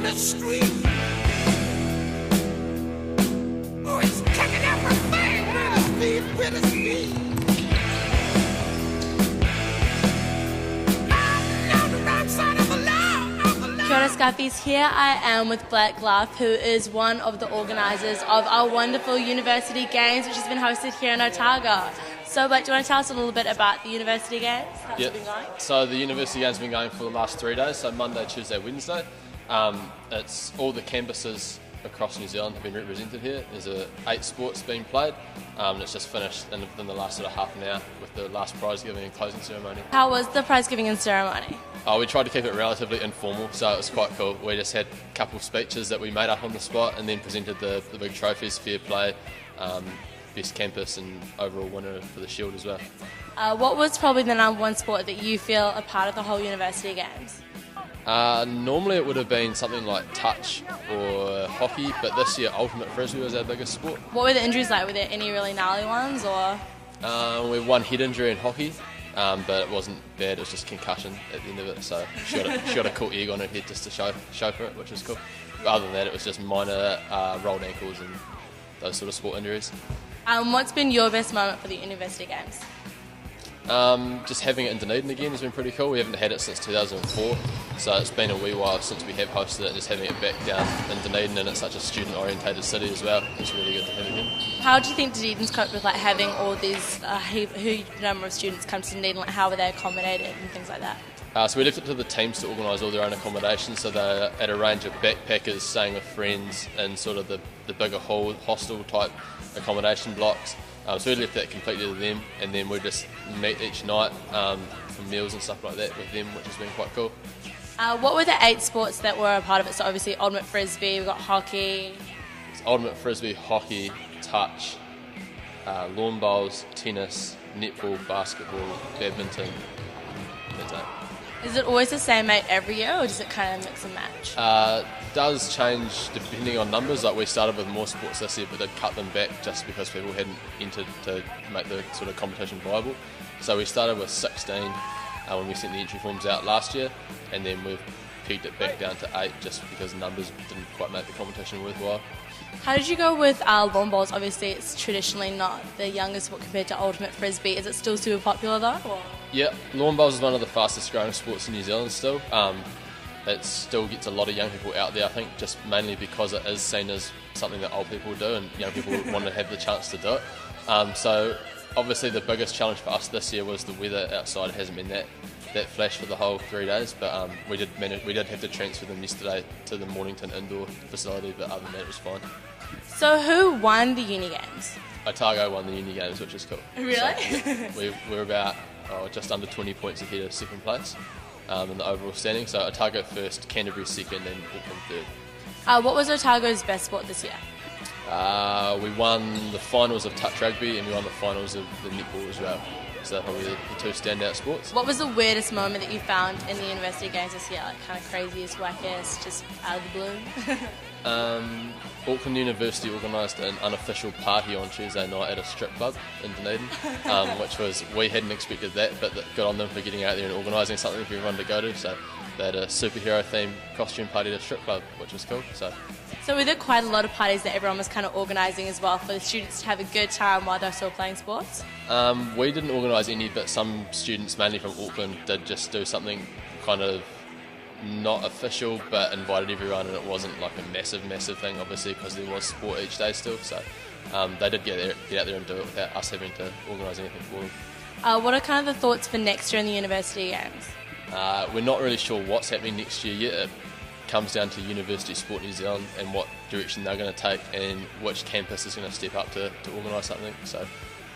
the street. Oh, it's taking everything with his feet. I'm on the right side of the law. Kia ora, Scarfies. Here I am with Black Glove, who is one of the organisers of our wonderful University Games, which has been hosted here in Otago. So, Blake, do you want to tell us a little bit about the University Games? How's it been going? So the University Games have been going for the last 3 days, so Monday, Tuesday, Wednesday. It's all the campuses across New Zealand have been represented here. There's 8 sports being played, and it's just finished within the last sort of half an hour with the last prize giving and closing ceremony. How was the prize giving and ceremony? We tried to keep it relatively informal, so it was quite cool. We just had a couple of speeches that we made up on the spot and then presented the big trophies, fair play, best campus and overall winner for the Shield as well. What was probably the number one sport that you feel a part of the whole University Games? Normally it would have been something like touch or hockey, but this year ultimate frisbee was our biggest sport. What were the injuries like? Were there any really gnarly ones, or? We had one head injury in hockey, but it wasn't bad. It was just concussion at the end of it, so she got a cool egg on her head just to show for it, which was cool. But other than that, it was just minor rolled ankles and those sort of sport injuries. What's been your best moment for the University Games? Just having it in Dunedin again has been pretty cool. We haven't had it since 2004, so it's been a wee while since we have hosted it. Just having it back down in Dunedin, and it's such a student-orientated city as well. It's really good to have it again. How do you think Dunedin's coped with having all these huge number of students come to Dunedin? How were they accommodated and things like that? So we left it to the teams to organise all their own accommodation, so they're at a range of backpackers staying with friends in sort of the bigger hostel type accommodation blocks. So we left that completely to them, and then we just meet each night for meals and stuff like that with them, which has been quite cool. What were the 8 sports that were a part of it? So obviously ultimate frisbee, we've got hockey. It's ultimate frisbee, hockey, touch, lawn bowls, tennis, netball, basketball, badminton. That's it. Is it always the same 8 every year, or does it kind of mix and match? Does change depending on numbers. Like we started with more sports this year, but they'd cut them back just because people hadn't entered to make the sort of competition viable. So we started with 16 when we sent the entry forms out last year, and then we've pegged it back down to 8 just because numbers didn't quite make the competition worthwhile. How did you go with lawn bowls? Obviously, it's traditionally not the youngest sport compared to ultimate frisbee. Is it still super popular though? Or? Yeah, lawn bowls is one of the fastest growing sports in New Zealand still. It still gets a lot of young people out there, I think, just mainly because it is seen as something that old people do and young people want to have the chance to do it. So obviously the biggest challenge for us this year was the weather outside. It hasn't been that flash for the whole 3 days, but we did have to transfer them yesterday to the Mornington indoor facility, but other than that it was fine. So who won the Uni Games? Otago won the Uni Games, which is cool. Really? So, we're about just under 20 points ahead of second place in the overall standing. So Otago first, Canterbury second, and Auckland third. What was Otago's best sport this year? We won the finals of touch rugby and we won the finals of the netball as well. So they're probably the 2 standout sports. What was the weirdest moment that you found in the University Games this year? Like kind of craziest, wackiest, just out of the blue? Auckland University organised an unofficial party on Tuesday night at a strip club in Dunedin, which was, we hadn't expected that, but good on them for getting out there and organising something for everyone to go to. So they had a superhero themed costume party at a strip club, which was cool. So were there quite a lot of parties that everyone was kind of organising as well for the students to have a good time while they're still playing sports? We didn't organise any, but some students, mainly from Auckland, did just do something kind of not official, but invited everyone, and it wasn't like a massive thing, obviously, because there was sport each day still. So they did get out there and do it without us having to organise anything for them. What are kind of the thoughts for next year in the University Games? We're not really sure what's happening next year yet. It comes down to University Sport New Zealand and what direction they're going to take and which campus is going to step up to organise something. So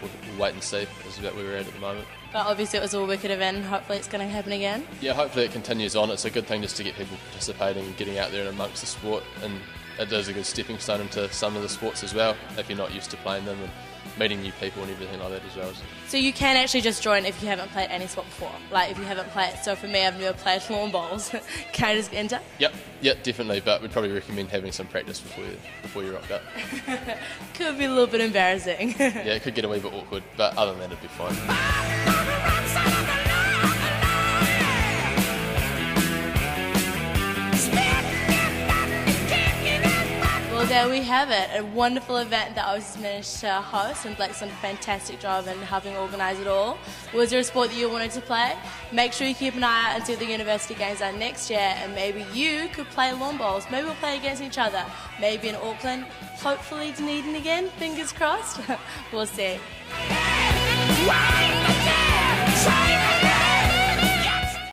we'll wait and see. This is about where we're at the moment. But obviously it was a wicked event and hopefully it's going to happen again. Yeah, hopefully it continues on. It's a good thing just to get people participating and getting out there and amongst the sport, and it is a good stepping stone into some of the sports as well if you're not used to playing them, and meeting new people and everything like that as well. So you can actually just join if you haven't played any sport before? Like if you haven't played, so for me I've never played lawn bowls, can I just enter? Yep, definitely, but we'd probably recommend having some practice before you rock up. Could be a little bit embarrassing. Yeah, it could get a wee bit awkward, but other than that it'd be fine. Well, there we have it, a wonderful event that I was managed to host, and Blake's done a fantastic job in helping organise it all. Was there a sport that you wanted to play? Make sure you keep an eye out and see what the University Games are next year, and maybe you could play lawn bowls. Maybe we'll play against each other. Maybe in Auckland, hopefully Dunedin again, fingers crossed. We'll see.